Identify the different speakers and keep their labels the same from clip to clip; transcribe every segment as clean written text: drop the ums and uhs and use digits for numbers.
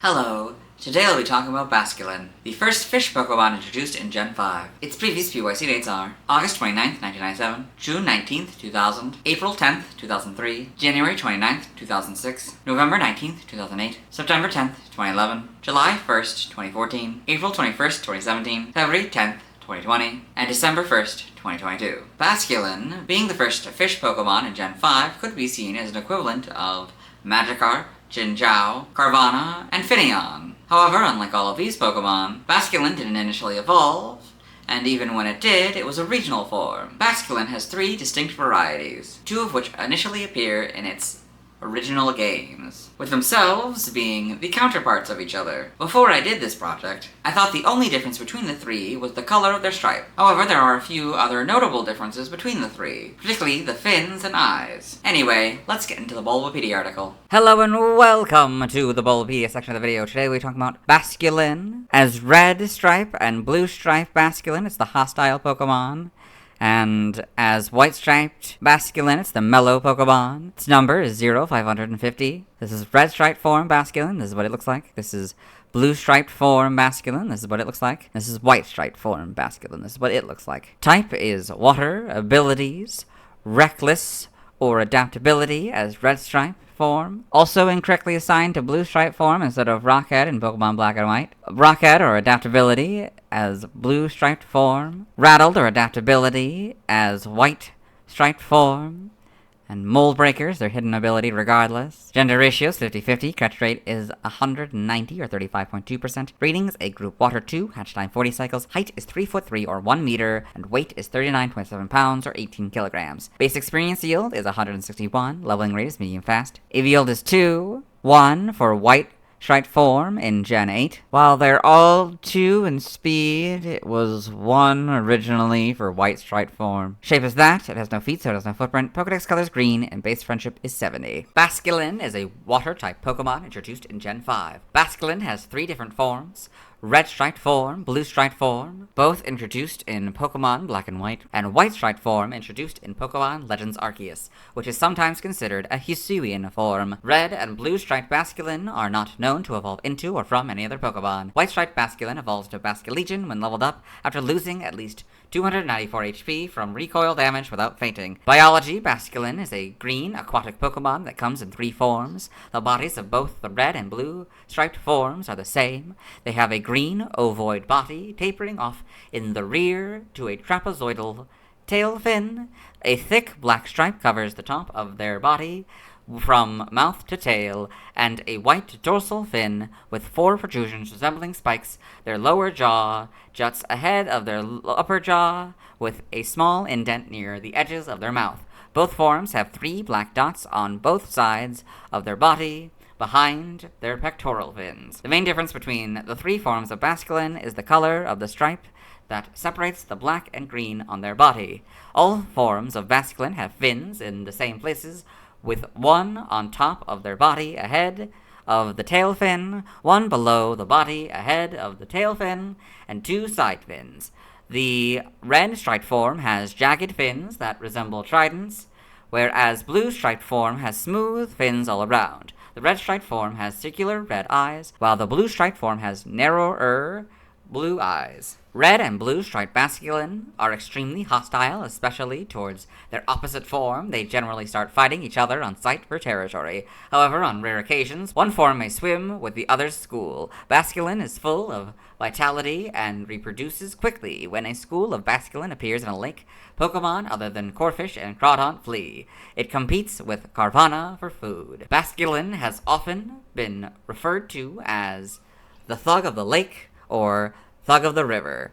Speaker 1: Hello, today I'll be talking about Basculin, the first fish Pokemon introduced in Gen 5. Its previous PYC dates are August 29th, 1997, June 19th, 2000, April 10th, 2003, January 29th, 2006, November 19th, 2008, September 10th, 2011, July 1st, 2014, April 21st, 2017, February 10th, 2020, and December 1st, 2022. Basculin, being the first fish Pokemon in Gen 5, could be seen as an equivalent of Magikarp, Jinjiao, Carvana, and Finneon. However, unlike all of these Pokemon, Basculin didn't initially evolve, and even when it did, it was a regional form. Basculin has three distinct varieties, two of which initially appear in its original games, with themselves being the counterparts of each other. Before I did this project, I thought the only difference between the three was the color of their stripe. However, there are a few other notable differences between the three, particularly the fins and eyes. Anyway, let's get into the Bulbapedia article. Hello and welcome to the Bulbapedia section of the video. Today we're talking about Basculin. As red stripe and blue stripe Basculin, it's the hostile Pokemon. And as white-striped Basculin, it's the mellow Pokemon. Its number is 0550. This is red-striped form Basculin. This is what it looks like. This is blue-striped form Basculin. This is what it looks like. This is white-striped form Basculin. This is what it looks like. Type is water. Abilities, reckless or adaptability as red-stripe form. Also incorrectly assigned to blue stripe form instead of Rockhead in Pokemon Black and White. Rockhead or adaptability as blue striped form. Rattled or adaptability as white striped form. And Mold Breakers, their hidden ability regardless. Gender ratio is 50-50. Catch rate is 190 or 35.2%. Ratings, a group water 2, hatch time 40 cycles. Height is 3'3" or 1 meter. And weight is 39.7 pounds or 18 kilograms. Base experience yield is 161. Leveling rate is medium fast. EV yield is 2. 1 for white striped form in Gen 8. While they're all 2 in speed, it was 1 originally for white striped form. Shape is that. It has no feet, so it has no footprint. Pokedex color is green, and base friendship is 70. Basculin is a water-type Pokemon introduced in Gen 5. Basculin has 3 different forms. Red-striped form, blue-striped form, both introduced in Pokemon Black and White, and white-striped form introduced in Pokemon Legends Arceus, which is sometimes considered a Hisuian form. Red and blue-striped Basculin are not known to evolve into or from any other Pokemon. White-striped Basculin evolves to Basculegion when leveled up after losing at least 294 HP from recoil damage without fainting. Biology, Basculin is a green aquatic Pokemon that comes in 3 forms. The bodies of both the red and blue striped forms are the same. They have a green ovoid body tapering off in the rear to a trapezoidal tail fin. A thick black stripe covers the top of their body from mouth to tail, and a white dorsal fin with 4 protrusions resembling spikes. Their lower jaw juts ahead of their upper jaw with a small indent near the edges of their mouth. Both forms have 3 black dots on both sides of their body behind their pectoral fins. The main difference between the 3 forms of Basculin is the color of the stripe that separates the black and green on their body. All forms of Basculin have fins in the same places, with 1 on top of their body ahead of the tail fin, 1 below the body ahead of the tail fin, and 2 side fins. The red striped form has jagged fins that resemble tridents, whereas blue striped form has smooth fins all around. The red striped form has circular red eyes, while the blue striped form has narrower blue eyes. Red and blue striped Basculin are extremely hostile, especially towards their opposite form. They generally start fighting each other on sight for territory. However, on rare occasions, one form may swim with the other's school. Basculin is full of vitality and reproduces quickly. When a school of Basculin appears in a lake, Pokemon other than Corphish and Crawdaunt flee. It competes with Carvana for food. Basculin has often been referred to as the Thug of the Lake or Thug of the River,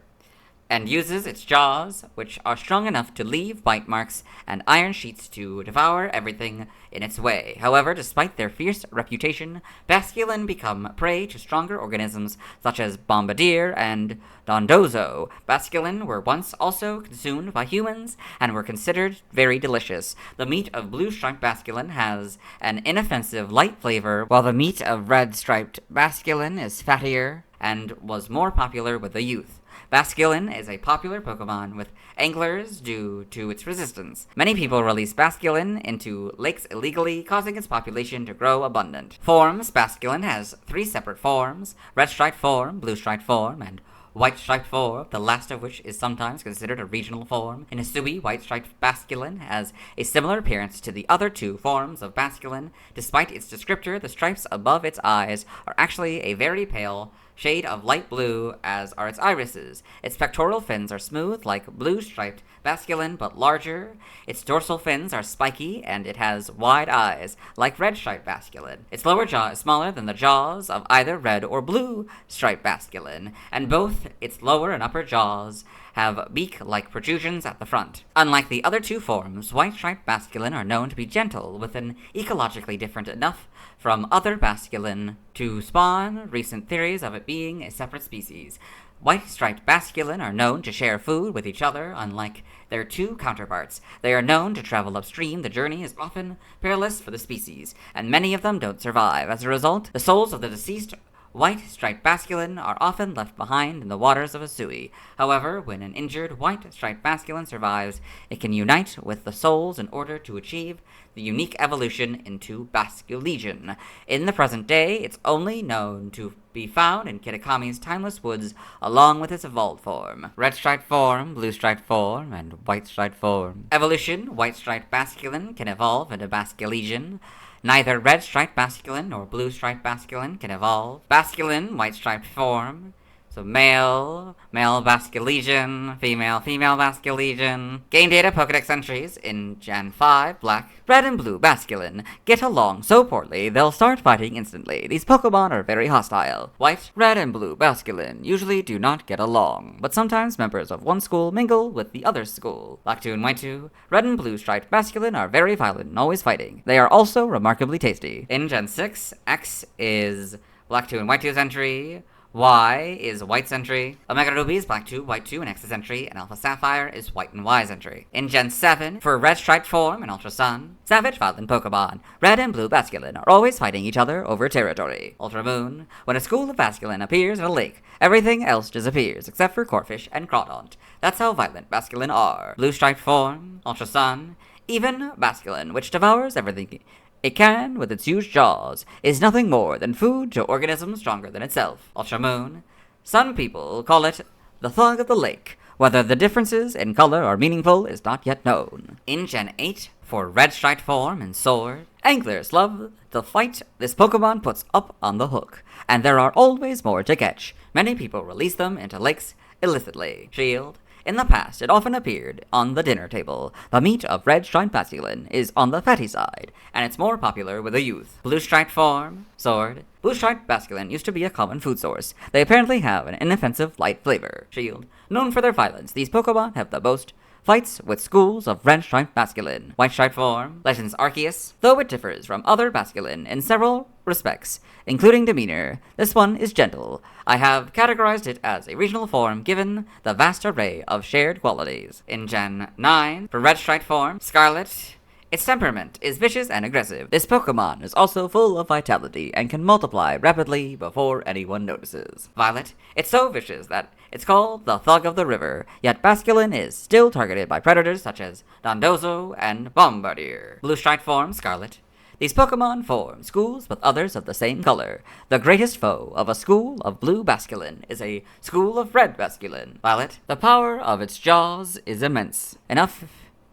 Speaker 1: and uses its jaws, which are strong enough to leave bite marks, and iron sheets to devour everything in its way. However, despite their fierce reputation, Basculin become prey to stronger organisms such as Bombardier and Dondozo. Basculin were once also consumed by humans and were considered very delicious. The meat of blue-striped Basculin has an inoffensive light flavor, while the meat of red-striped Basculin is fattier and was more popular with the youth. Basculin is a popular Pokemon with anglers due to its resistance. Many people release Basculin into lakes illegally, causing its population to grow abundant. Forms: Basculin has 3 separate forms: red striped form, blue striped form, and white striped form, the last of which is sometimes considered a regional form. In Hisui, white striped Basculin has a similar appearance to the other 2 forms of Basculin. Despite its descriptor, the stripes above its eyes are actually a very pale shade of light blue, as are its irises. Its pectoral fins are smooth, like blue-striped Basculin, but larger. Its dorsal fins are spiky, and it has wide eyes, like red-striped Basculin. Its lower jaw is smaller than the jaws of either red or blue-striped Basculin, and both its lower and upper jaws have beak-like protrusions at the front. Unlike the other 2 forms, white-striped Basculin are known to be gentle, with an ecologically different enough from other Basculin to spawn recent theories of it being a separate species. White-striped Basculin are known to share food with each other, unlike their 2 counterparts. They are known to travel upstream. The journey is often perilous for the species, and many of them don't survive. As a result, the souls of the deceased white-striped Basculin are often left behind in the waters of Hisui. However, when an injured white-striped Basculin survives, it can unite with the souls in order to achieve the unique evolution into Basculegion. In the present day, it's only known to be found in Kitakami's timeless woods, along with its evolved form. Red-striped form, blue-striped form, and white-striped form. Evolution: white-striped Basculin can evolve into Basculegion. Neither red-striped Basculin nor blue-striped Basculin can evolve. Basculin, white-striped form. So male Basculegion, female Basculegion. Game data Pokedex entries in Gen 5, black. Red and blue Basculin get along so poorly they'll start fighting instantly. These Pokemon are very hostile. White, red, and blue Basculin usually do not get along, but sometimes members of one school mingle with the other school. Black 2 and White 2, red and blue striped Basculin are very violent and always fighting. They are also remarkably tasty. In Gen 6, X is Black 2 and White 2's entry. Y is White's entry. Omega Ruby is Black 2, White 2, and X's entry, and Alpha Sapphire is White and Y's entry. In Gen 7, for Red Striped form and Ultra Sun, Savage Violent Pokemon, Red and Blue Basculin are always fighting each other over territory. Ultra Moon, when a school of Basculin appears in a lake, everything else disappears except for Corphish and Crawdaunt. That's how violent Basculin are. Blue Striped form, Ultra Sun, even Basculin, which devours everything it can with its huge jaws, is nothing more than food to organisms stronger than itself. Ultra Moon. Some people call it the thug of the lake. Whether the differences in color are meaningful is not yet known. In Gen 8, for Red Striped form and Sword, anglers love the fight this Pokemon puts up on the hook, and there are always more to catch. Many people release them into lakes illicitly. Shield. In the past, it often appeared on the dinner table. The meat of red-striped Basculin is on the fatty side, and it's more popular with the youth. Blue-striped form, Sword. Blue-striped Basculin used to be a common food source. They apparently have an inoffensive, light flavor. Shield. Known for their violence, these Pokemon have the most fights with schools of red-striped Basculin. White-striped form, Legends Arceus. Though it differs from other Basculin in several respects, including demeanor, this one is gentle. I have categorized it as a regional form given the vast array of shared qualities. In Gen 9, for red-striped form, Scarlet, its temperament is vicious and aggressive. This Pokemon is also full of vitality and can multiply rapidly before anyone notices. Violet, it's so vicious that it's called the Thug of the River, yet Basculin is still targeted by predators such as Dondozo and Bombardier. Blue-striped form, Scarlet. These Pokemon form schools with others of the same color. The greatest foe of a school of blue Basculin is a school of red Basculin. Violet, the power of its jaws is immense, enough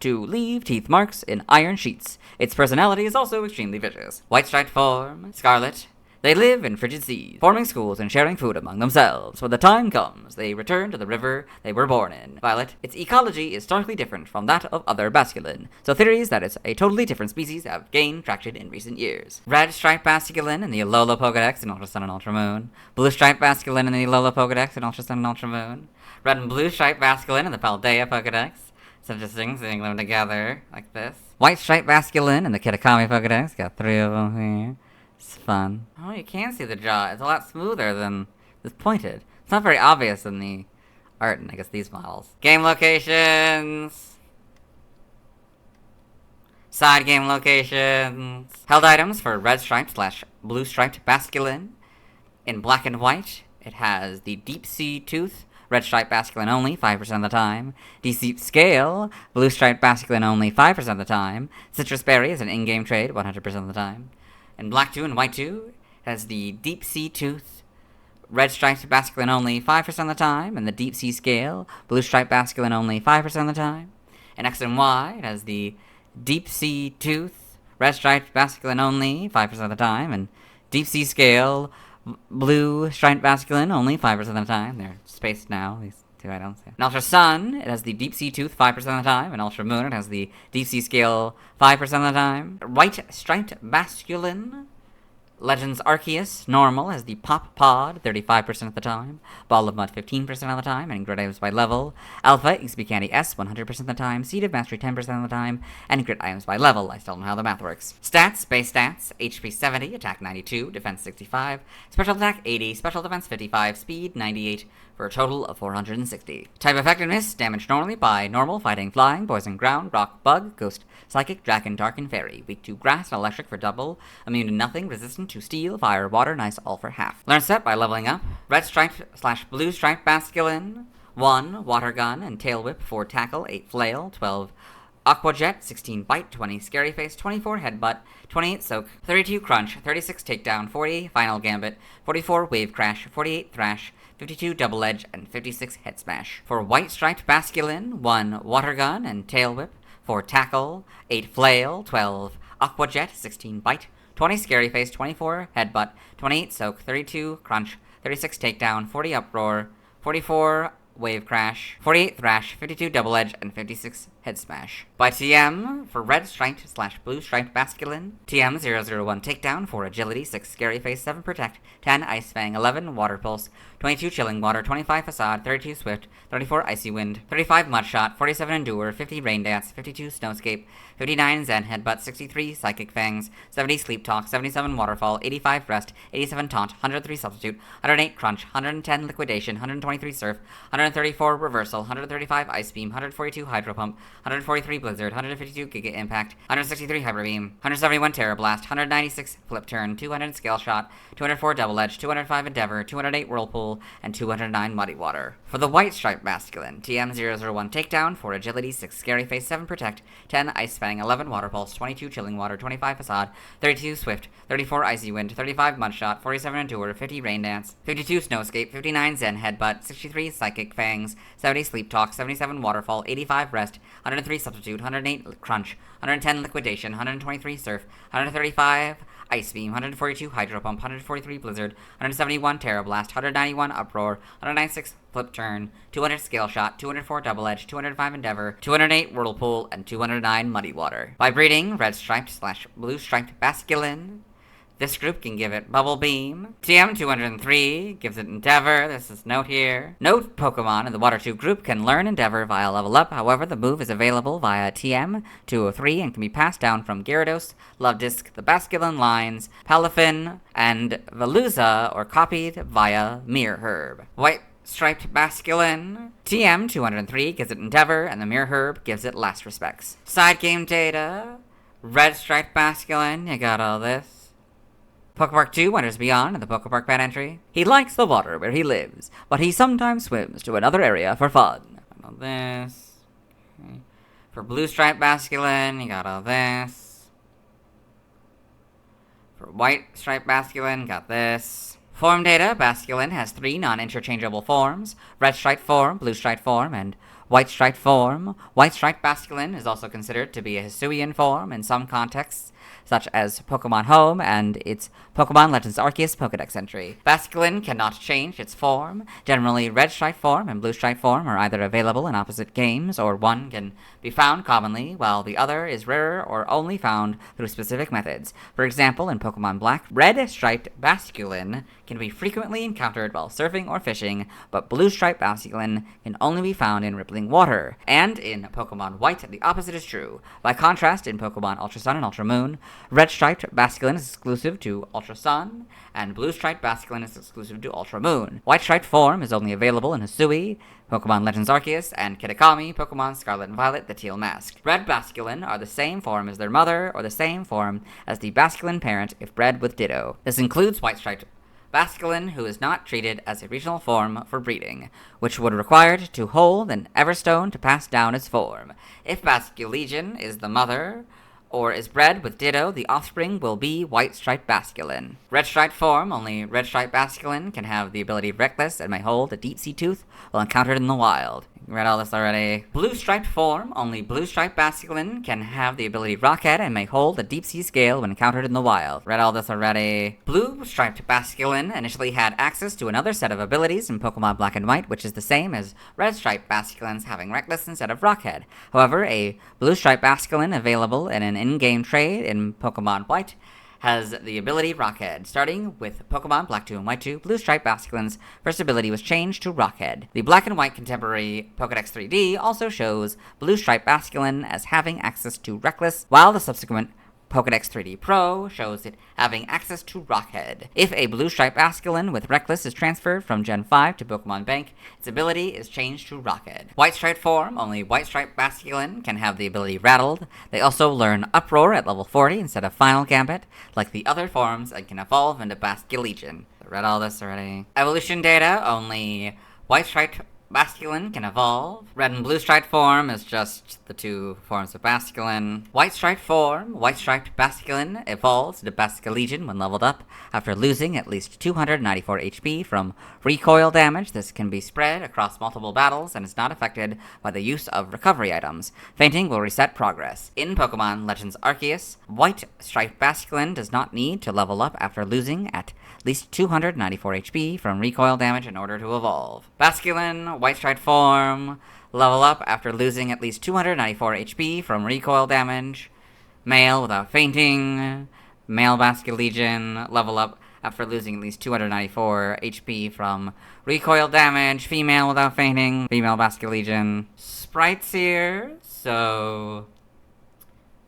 Speaker 1: to leave teeth marks in iron sheets. Its personality is also extremely vicious. White-striped form, Scarlet. They live in frigid seas, forming schools and sharing food among themselves. When the time comes, they return to the river they were born in. Violet, its ecology is starkly different from that of other Basculin, so theories that it's a totally different species have gained traction in recent years. Red-striped Basculin in the Alola Pokedex in Ultra Sun and Ultra Moon. Blue-striped Basculin in the Alola Pokedex in Ultra Sun and Ultra Moon. Red and blue-striped Basculin in the Paldea Pokedex. It's interesting seeing them together like this. White-striped Basculin in the Kitakami Pokedex. Got 3 of them here. It's fun. Oh, you can see the jaw. It's a lot smoother than this pointed. It's not very obvious in the art in, I guess, these models. Game locations. Side game locations. Held items for red striped / blue striped Basculin. In black and white, it has the deep sea tooth red striped Basculin only 5% of the time. Deep scale, blue striped Basculin only 5% of the time. Citrus berry is an in-game trade 100% of the time. And black 2 and white 2 has the deep sea tooth, red striped Basculin only 5% of the time, and the deep sea scale, blue striped Basculin only 5% of the time. And X and Y it has the deep sea tooth, red striped Basculin only 5% of the time, and deep sea scale, blue striped Basculin only 5% of the time. They're spaced now, these two items. And Ultra Sun, it has the deep sea tooth 5% of the time, and Ultra Moon, it has the deep sea scale 5% of the time. White striped Basculin, Legends Arceus, normal, has the Pop Pod 35% of the time, Ball of Mud 15% of the time, and grid items by level. Alpha, XP Candy S 100% of the time, Seed of Mastery 10% of the time, and grid items by level. I still don't know how the math works. Stats, base stats, HP 70, attack 92, defense 65, special attack 80, special defense 55, speed 98, for a total of 460. Type effectiveness, damage normally by normal, fighting, flying, poison, ground, rock, bug, ghost, psychic, dragon, dark, and fairy. Weak to grass and electric for double, immune to nothing, resistant to steel, fire, water, and ice, all for half. Learn set by leveling up. Red striped / blue striped Basculin, 1 water gun and tail whip, 4 tackle, 8 flail, 12 Aqua Jet, 16 bite, 20 scary face, 24 headbutt, 28 soak, 32 crunch, 36 takedown, 40 final gambit, 44 wave crash, 48 thrash, 52 double edge, and 56 head smash. For white striped Basculin, 1 water gun and tail whip, 4 tackle, 8 flail, 12 Aqua Jet, 16 bite, 20 scary face, 24 headbutt, 28 soak, 32 crunch, 36 takedown, 40 uproar, 44 wave crash, 48 thrash, 52 double edge, and 56 head smash. By TM, for red striped / blue striped Basculin, TM 001 takedown, 4 agility, 6 scary face, 7 protect, 10 ice fang, 11 water pulse, 22 chilling water, 25 facade, 32 swift, 34 icy wind, 35 mud shot, 47 endure, 50 rain dance, 52 snowscape, 59 zen headbutt, 63 psychic fangs, 70 sleep talk, 77 waterfall, 85 rest, 87 taunt, 103 substitute, 108 crunch, 110 liquidation, 123 surf, 134 reversal, 135 ice beam, 142 hydro pump, 143 blizzard, 152 giga impact, 163 hyper beam, 171 terra blast, 196 flip turn, 200 scale shot, 204 double edge, 205 endeavor, 208 whirlpool, and 209 muddy water. For the white striped Basculin, TM 001 takedown, 4 agility, 6 scary face, 7 protect, 10 ice fang, 11 water pulse, 22 chilling water, 25 facade, 32 swift, 34 icy wind, 35 mud shot, 47 endure, 50 rain dance, 52 snowscape, 59 zen headbutt, 63 psychic fangs, 70 sleep talk, 77 waterfall, 85 rest, 103 substitute, 108 crunch, 110 liquidation, 123 surf, 135 ice beam, 142 hydro pump, 143 blizzard, 171 terra blast, 191 uproar, 196 flip turn, 200 scale shot, 204 double edge, 205 endeavor, 208 whirlpool, and 209 muddy water. By breeding, red striped / blue striped Basculin, this group can give it Bubble Beam. TM 203 gives it Endeavor. This is note here. Note Pokemon in the Water 2 group can learn Endeavor via level up. However, the move is available via TM 203 and can be passed down from Gyarados, Luvdisc, the Basculin lines, Palafin, and Veluza, or copied via Mirror Herb. White striped Basculin, TM 203 gives it Endeavor, and the Mirror Herb gives it Last Respects. Side game data. Red striped Basculin, you got all this. Pokepark 2 Wonders Beyond in the Pokepark pet entry. He likes the water where he lives, but he sometimes swims to another area for fun. Got all this. Okay. For blue striped Basculin, you got all this. For white striped Basculin, got this. Form data, Basculin has 3 non-interchangeable forms: red striped form, blue striped form, and white striped form. White striped Basculin is also considered to be a Hisuian form in some contexts, such as Pokemon Home and its Pokemon Legends Arceus Pokedex entry. Basculin cannot change its form. Generally, red stripe form and blue stripe form are either available in opposite games, or one can be found commonly, while the other is rarer or only found through specific methods. For example, in Pokemon Black, red striped Basculin can be frequently encountered while surfing or fishing, but blue striped Basculin can only be found in rippling water. And in Pokemon White, the opposite is true. By contrast, in Pokemon Ultra Sun and Ultra Moon, red striped Basculin is exclusive to Ultra Sun, and blue striped Basculin is exclusive to Ultra Moon. White striped form is only available in Hisui, Pokemon Legends Arceus, and Kitakami, Pokemon Scarlet and Violet, the Teal Mask. Red Basculin are the same form as their mother, or the same form as the Basculin parent if bred with Ditto. This includes white striped Basculin who is not treated as a regional form for breeding, which would require to hold an Everstone to pass down its form. If Basculegion is the mother, or is bred with Ditto, the offspring will be White-Striped Basculin. Red-Striped form, only Red-Striped Basculin can have the ability Reckless and may hold a deep-sea tooth while encountered in the wild. Read all this already. Blue-Striped form, only Blue-Striped Basculin can have the ability Rockhead and may hold a deep-sea scale when encountered in the wild. Read all this already. Blue-Striped Basculin initially had access to another set of abilities in Pokemon Black and White, which is the same as Red-Striped Basculins having Reckless instead of Rockhead. However, a Blue-Striped Basculin available in an in-game trade in Pokemon White has the ability Rockhead. Starting with Pokemon Black 2 and White 2, Blue-Striped Basculin's first ability was changed to Rockhead. The Black and White Contemporary Pokedex 3D also shows Blue-Striped Basculin as having access to Reckless, while the subsequent Pokedex 3D Pro shows it having access to Rockhead. If a Blue-Striped Basculin with Reckless is transferred from Gen 5 to Pokemon Bank, its ability is changed to Rockhead. White-Striped form, only White-Striped Basculin can have the ability Rattled. They also learn Uproar at level 40 instead of Final Gambit, like the other forms, and can evolve into Basculegion. I read all this already. Evolution data, only White-Striped Basculin can evolve. Red and blue-striped form is just the two forms of Basculin. White-striped form, White-striped Basculin evolves to Basculegion when leveled up after losing at least 294 HP from recoil damage. This can be spread across multiple battles and is not affected by the use of recovery items. Fainting will reset progress. In Pokemon Legends Arceus, White-striped Basculin does not need to level up after losing at least 294 HP from recoil damage in order to evolve. Basculin, White-striped form, level up after losing at least 294 HP from recoil damage. Male without fainting. Male Basculegion, level up after losing at least 294 HP from recoil damage. Female without fainting. Female Basculegion. Sprites here, so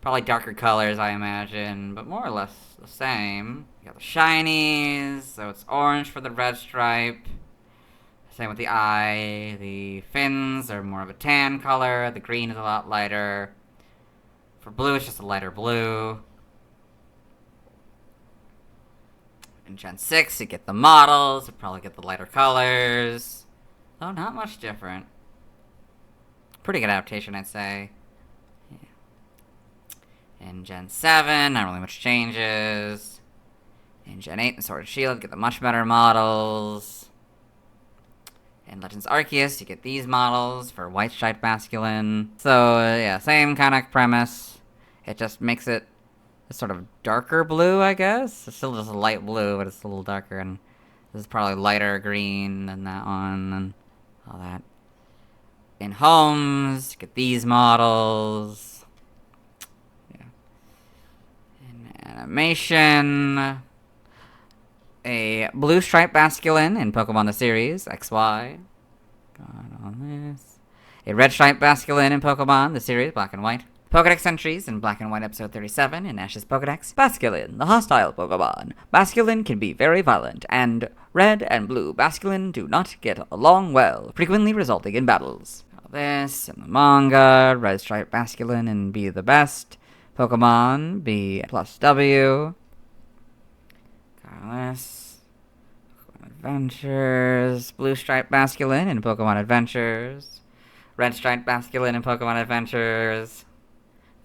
Speaker 1: probably darker colors, I imagine, but more or less the same. You got the shinies, so it's orange for the red stripe. Same with the eye. The fins are more of a tan color. The green is a lot lighter. For blue, it's just a lighter blue. In Gen 6, you get the models. You probably get the lighter colors. Oh, not much different. Pretty good adaptation, I'd say. Yeah. In Gen 7, not really much changes. In Gen 8 and Sword and Shield, get the much better models. In Legends Arceus, you get these models for White-striped Basculin. So, yeah, same kind of premise. It just makes it a sort of darker blue, I guess. It's still just a light blue, but it's a little darker, and this is probably lighter green than that one, and all that. In Homes, you get these models. Yeah. In Animation, a blue-striped Basculin in Pokemon the series, XY. Got on this. A red-striped Basculin in Pokemon the series, Black and White. Pokedex entries in Black and White episode 37 in Ash's Pokedex. Basculin, the hostile Pokemon. Basculin can be very violent, and red and blue Basculin do not get along well, frequently resulting in battles. Got this in the manga, red-striped Basculin and Be the Best. Pokemon, B plus W. Got this. Pokemon Adventures. Blue-striped Basculin in Pokemon Adventures. Red-striped Basculin in Pokemon Adventures.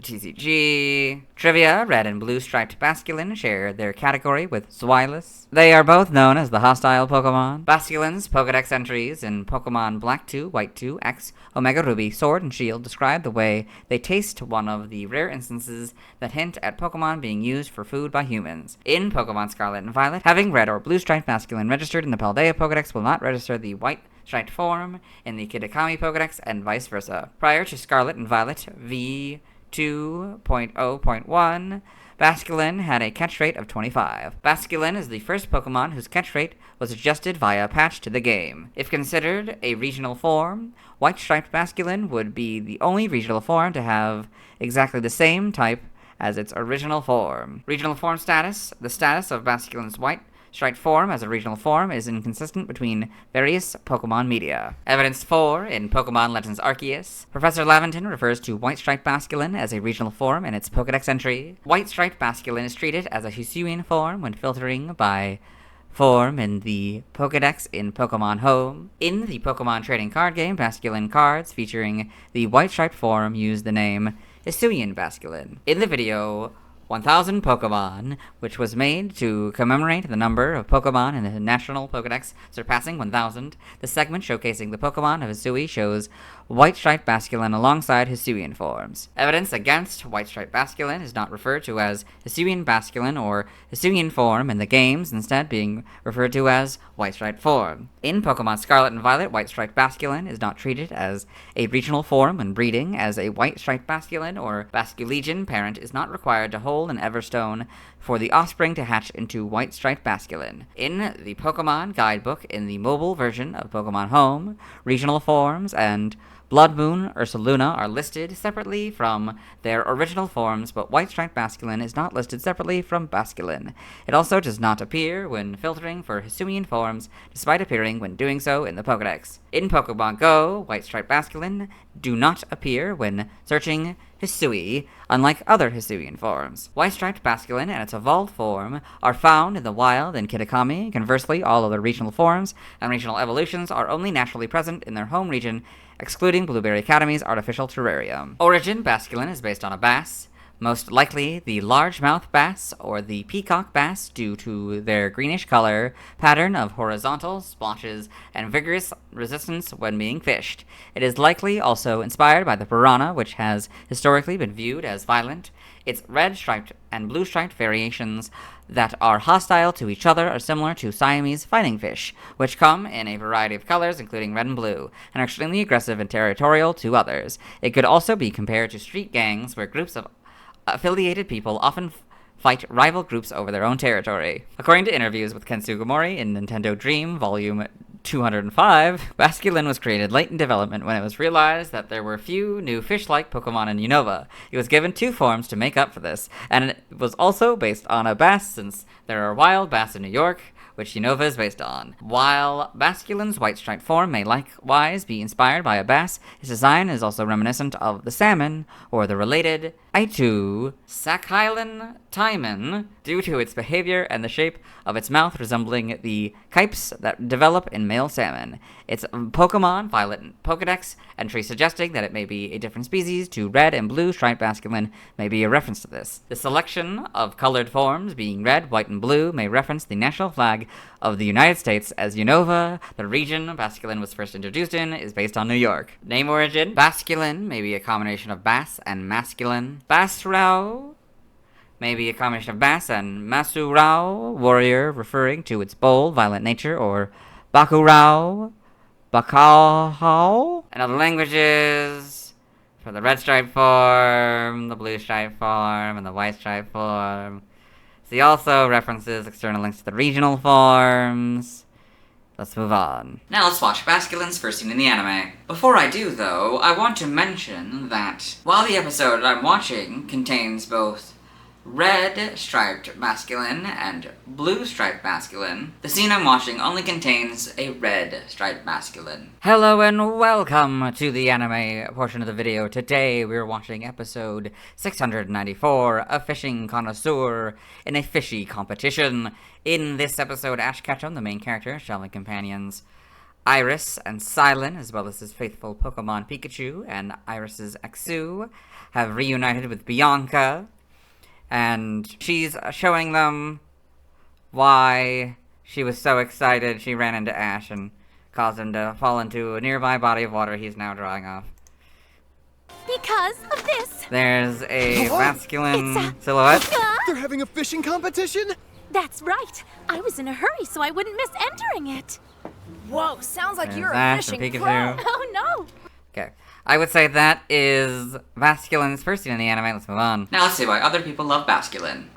Speaker 1: TCG. Trivia, red and blue-striped Basculin share their category with Zweilous. They are both known as the hostile Pokemon. Basculin's Pokedex entries in Pokemon Black 2, White 2, X, Omega Ruby, Sword, and Shield describe the way they taste, one of the rare instances that hint at Pokemon being used for food by humans. In Pokemon Scarlet and Violet, having red or blue-striped Basculin registered in the Paldea Pokedex will not register the white-striped form in the Kitakami Pokedex, and vice versa. Prior to Scarlet and Violet, V2.0.1, Basculin had a catch rate of 25. Basculin is the first Pokemon whose catch rate was adjusted via a patch to the game. If considered a regional form, White-striped Basculin would be the only regional form to have exactly the same type as its original form. Regional form status. The status of Basculin's White-striped form as a regional form is inconsistent between various Pokemon media. Evidence 4 in Pokemon Legends Arceus. Professor Laventon refers to White-striped Basculin as a regional form in its Pokedex entry. White-striped Basculin is treated as a Hisuian form when filtering by form in the Pokédex in Pokémon Home. In the Pokémon trading card game, Basculin cards featuring the white striped form use the name Hisuian Basculin. In the video 1000 Pokémon, which was made to commemorate the number of Pokémon in the National Pokédex surpassing 1000, the segment showcasing the Pokémon of Hisui shows white striped Basculin alongside Hisuian forms. Evidence against white striped Basculin is not referred to as Hisuian Basculin or Hisuian form in the games, instead being referred to as white striped form. In Pokemon Scarlet and Violet, white striped Basculin is not treated as a regional form when breeding, as a white striped Basculin or Basculegion parent is not required to hold an Everstone for the offspring to hatch into white striped Basculin. In the Pokemon guidebook in the mobile version of Pokemon Home, regional forms and Blood Moon Ursaluna are listed separately from their original forms, but white striped Basculin is not listed separately from Basculin. It also does not appear when filtering for Hisuian forms, despite appearing when doing so in the Pokédex. In Pokemon Go, white striped Basculin do not appear when searching Hisui, unlike other Hisuian forms. White striped Basculin and its evolved form are found in the wild in Kitakami. Conversely, all other regional forms and regional evolutions are only naturally present in their home region, excluding Blueberry Academy's artificial terrarium. Origin Basculin is based on a bass, most likely the largemouth bass or the peacock bass due to their greenish color, pattern of horizontal splotches, and vigorous resistance when being fished. It is likely also inspired by the piranha, which has historically been viewed as violent. Its red striped and blue striped variations that are hostile to each other are similar to Siamese fighting fish, which come in a variety of colors, including red and blue, and are extremely aggressive and territorial to others. It could also be compared to street gangs, where groups of affiliated people often fight rival groups over their own territory. According to interviews with Ken Sugimori in Nintendo Dream Volume 205, Basculin was created late in development when it was realized that there were few new fish-like Pokemon in Unova. It was given 2 forms to make up for this, and it was also based on a bass, since there are wild bass in New York, which Unova is based on. While Basculin's white striped form may likewise be inspired by a bass, its design is also reminiscent of the salmon, or the related Aitu Sakailan Taiman, due to its behavior and the shape of its mouth resembling the kypes that develop in male salmon. Its Pokemon Violet Pokedex entry suggesting that it may be a different species to red and blue striped Basculin may be a reference to this. The selection of colored forms, being red, white, and blue, may reference the national flag of the United States, as Unova, the region Basculin was first introduced in, is based on New York. Name origin: Basculin may be a combination of bass and masculine. Basrao may be a combination of bass and Masurao, warrior, referring to its bold, violent nature, or Bakurao, Bakao. In other languages, for the red striped form, the blue striped form, and the white striped form. See also references external links to the regional forms. Let's move on. Now let's watch Basculin's first scene in the anime. Before I do, though, I want to mention that while the episode I'm watching contains both red striped Basculin and blue striped Basculin, the scene I'm watching only contains a red striped Basculin. Hello and welcome to the anime portion of the video. Today we're watching episode 694, A Fishing Connoisseur in a Fishy Competition. In this episode, Ash Ketchum, the main character, traveling companions Iris and Silent, as well as his faithful Pokemon Pikachu and Iris's Axu, have reunited with Bianca, and she's showing them why she was so excited she ran into Ash and caused him to fall into a nearby body of water he's now drying off.
Speaker 2: Because of this!
Speaker 1: There's a masculine silhouette.
Speaker 3: They're having a fishing competition?
Speaker 2: That's right. I was in a hurry so I wouldn't miss entering it.
Speaker 4: Whoa, sounds like
Speaker 1: There's
Speaker 4: you're a
Speaker 1: Ash and
Speaker 4: fishing
Speaker 1: Pikachu.
Speaker 4: pro.
Speaker 2: Oh no!
Speaker 1: Okay. I would say that is Basculin's first scene in the anime. Let's move on. Now let's see why other people love Basculin.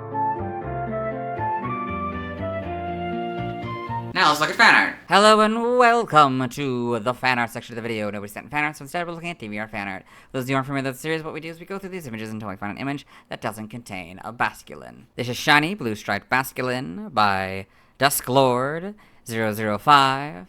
Speaker 1: Now let's look at fan art. Hello and welcome to the fan art section of the video. Nobody sent fan art, so instead we're looking at DVR fan art. For those of you who aren't familiar with the series, what we do is we go through these images until we find an image that doesn't contain a Basculin. This is Shiny Blue Striped Basculin by Dusklord 005.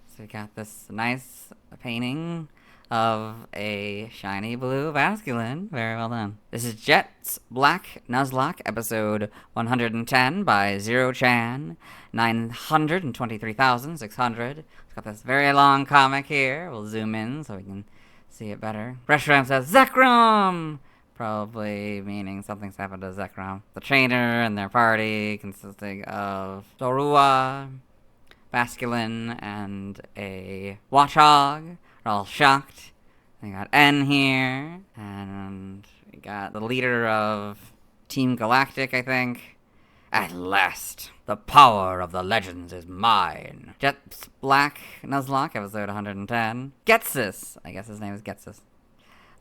Speaker 1: So we got this nice painting of a shiny blue Basculin. Very well done. This is Jet's Black Nuzlocke, episode 110 by Zero Chan, 923,600. It's got this very long comic here. We'll zoom in so we can see it better. Reshiram says, Zekrom! Probably meaning something's happened to Zekrom. The trainer and their party, consisting of Zorua, Basculin, and a Watchog, are all shocked. We got N here, and we got the leader of Team Galactic, I think. At last, the power of the legends is mine. Jet's Black Nuzlocke, episode 110. Getsus! I guess his name is Getsus.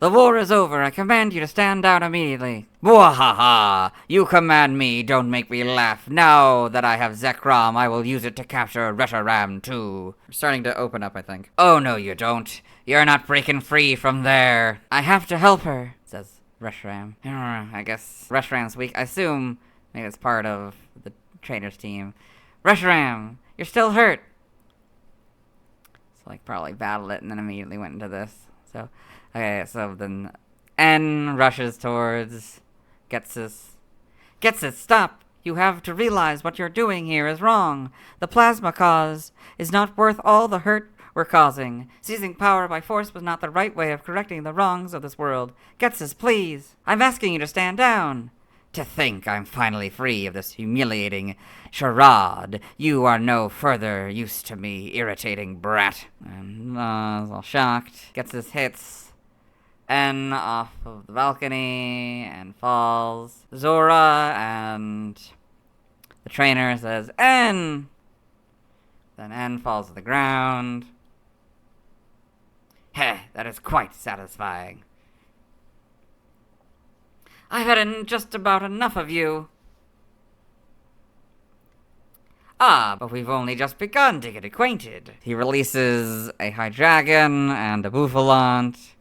Speaker 1: The war is over. I command you to stand down immediately. Mwahaha! You command me, don't make me laugh. Now that I have Zekrom, I will use it to capture Reshiram too. We're starting to open up, I think. Oh, no, you don't. You're not breaking free from there. I have to help her, says Reshiram. I guess Reshiram's weak. I assume maybe it's part of the trainer's team. Reshiram, you're still hurt. So, probably battled it and then immediately went into this. So, okay, so then N rushes towards Getsus. Getsus, stop! You have to realize what you're doing here is wrong. The plasma cause is not worth all the hurt we're causing. Seizing power by force was not the right way of correcting the wrongs of this world. Getsus, please! I'm asking you to stand down. To think I'm finally free of this humiliating charade. You are no further use to me, irritating brat. And is all shocked. Getsus hits N off of the balcony and falls. Zora and the trainer says, N! Then N falls to the ground. Heh, that is quite satisfying. I've had just about enough of you. Ah, but we've only just begun to get acquainted. He releases a Hydreigon and a Bouffalante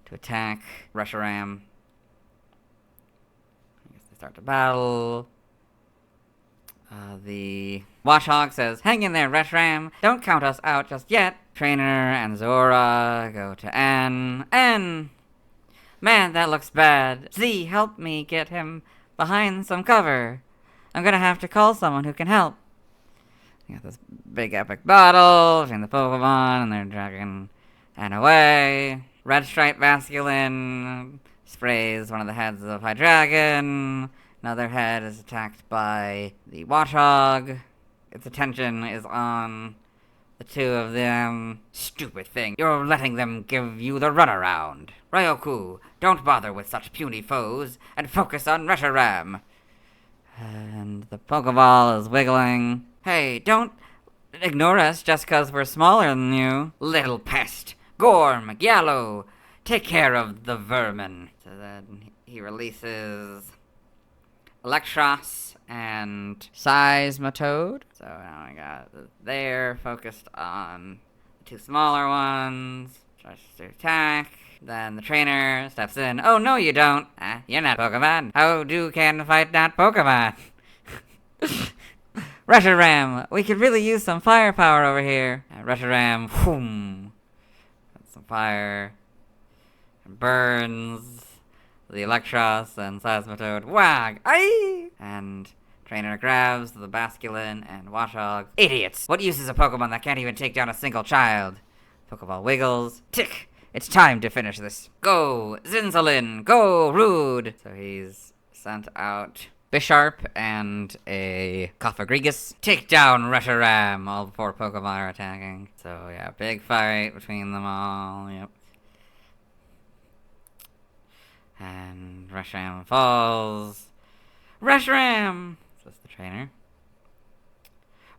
Speaker 1: to attack Reshiram. I guess they start to battle. The Watchog says, hang in there, Reshiram. Don't count us out just yet. Trainer and Zora go to N. N! Man, that looks bad. Z, help me get him behind some cover. I'm gonna have to call someone who can help. You got this big epic battle between the Pokemon, and they're dragging N away. Red Stripe Basculin sprays one of the heads of Hydreigon. Another head is attacked by the Watchog. Its attention is on the two of them. Stupid thing. You're letting them give you the runaround. Ryoku, don't bother with such puny foes, and focus on Reshiram. And the Pokeball is wiggling. Hey, don't ignore us just 'cause we're smaller than you. Little pest. Gorm, Gyallo, take care of the vermin. So then he releases Electros and Seismitoad. So now I got they're focused on the two smaller ones. Tries to attack. Then the trainer steps in. Oh, no, you don't. You're not Pokemon. How can fight not Pokemon? Reshiram, we could really use some firepower over here. Reshiram, whoom. Some fire. And burns the Electros and Seismitoad. Wag! Aye! And trainer grabs the Basculin and Watchog. Idiots! What use is a Pokemon that can't even take down a single child? Pokeball wiggles. Tick! It's time to finish this. Go, Zinzalin! Go, Rude! So he's sent out Bisharp and a Cofagrigus. Take down Reshiram! All the 4 Pokemon are attacking. So yeah, big fight between them all. Yep. And Reshiram falls. Reshiram! Says the trainer.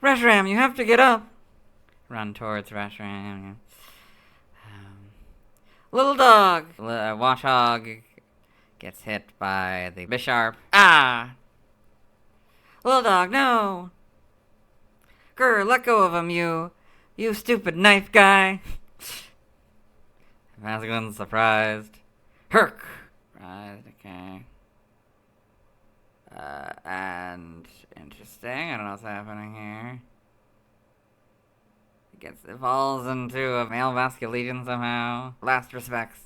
Speaker 1: Reshiram, you have to get up! Run towards Reshiram. Little dog! Watchog gets hit by the Bisharp. Ah! Little dog, no! Grr, let go of him, you stupid knife guy! Masculine's surprised. Herc! Surprised, okay. And interesting, I don't know what's happening here. falls into a male Basculegion somehow. Last respects.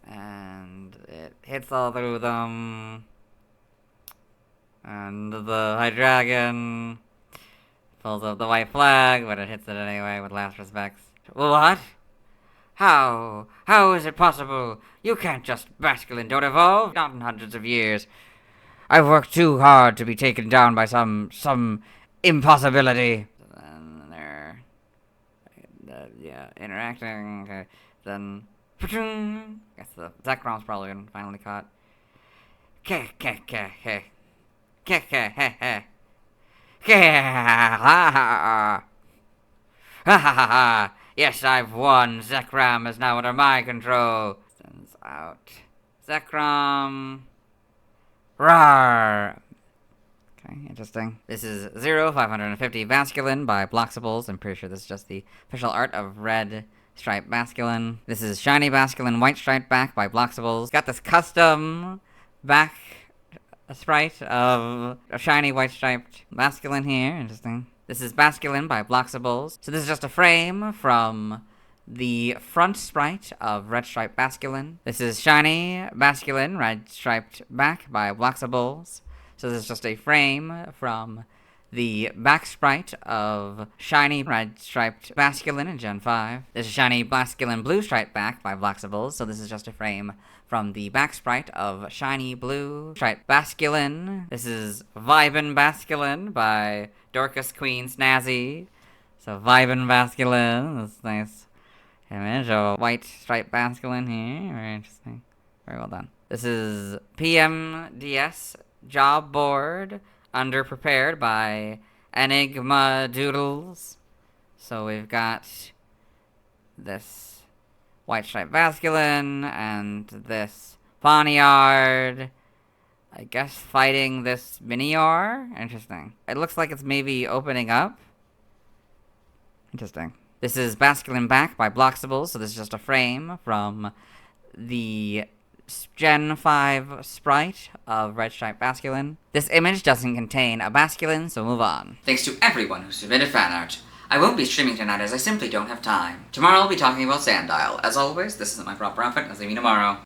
Speaker 1: And it hits all through them. And the Hydreigon pulls up the white flag, but it hits it anyway with last respects. What? How? How is it possible? You can't just Basculin don't evolve. Not in hundreds of years. I've worked too hard to be taken down by some impossibility. And then they're interacting. Okay. Then guess the Zekrom's probably gonna finally caught. Yes, I've won. Zekrom is now under my control. Sends out Zekrom. Rawr. Okay, interesting. This is 550 Basculin by Bloxables. I'm pretty sure this is just the official art of red striped Basculin. This is shiny Basculin white striped back by Bloxables. Got this custom back sprite of a shiny white striped Basculin here. Interesting. This is Basculin by Bloxables. So this is just a frame from the front sprite of red striped Basculin. This is shiny Basculin red striped back by Bloxables. So this is just a frame from the back sprite of shiny red striped Basculin in Gen 5. This is shiny Basculin blue striped back by Bloxables. So this is just a frame from the back sprite of shiny blue striped Basculin. This is Vibin Basculin by Dorcas Queen Snazzy. So Vibin Basculin, this nice image of white striped Basculin here. Very interesting. Very well done. This is PMDS Job Board, underprepared by Enigma Doodles. So we've got this white striped Basculin and this Pawniard, I guess fighting this Minior. Interesting. It looks like it's maybe opening up. Interesting. This is Basculin back by Bloxables, so this is just a frame from the Gen 5 sprite of red striped Basculin. This image doesn't contain a Basculin, so move on. Thanks to everyone who submitted fan art. I won't be streaming tonight as I simply don't have time. Tomorrow I'll be talking about Sandile. As always, this isn't my proper outfit, I'll see you tomorrow.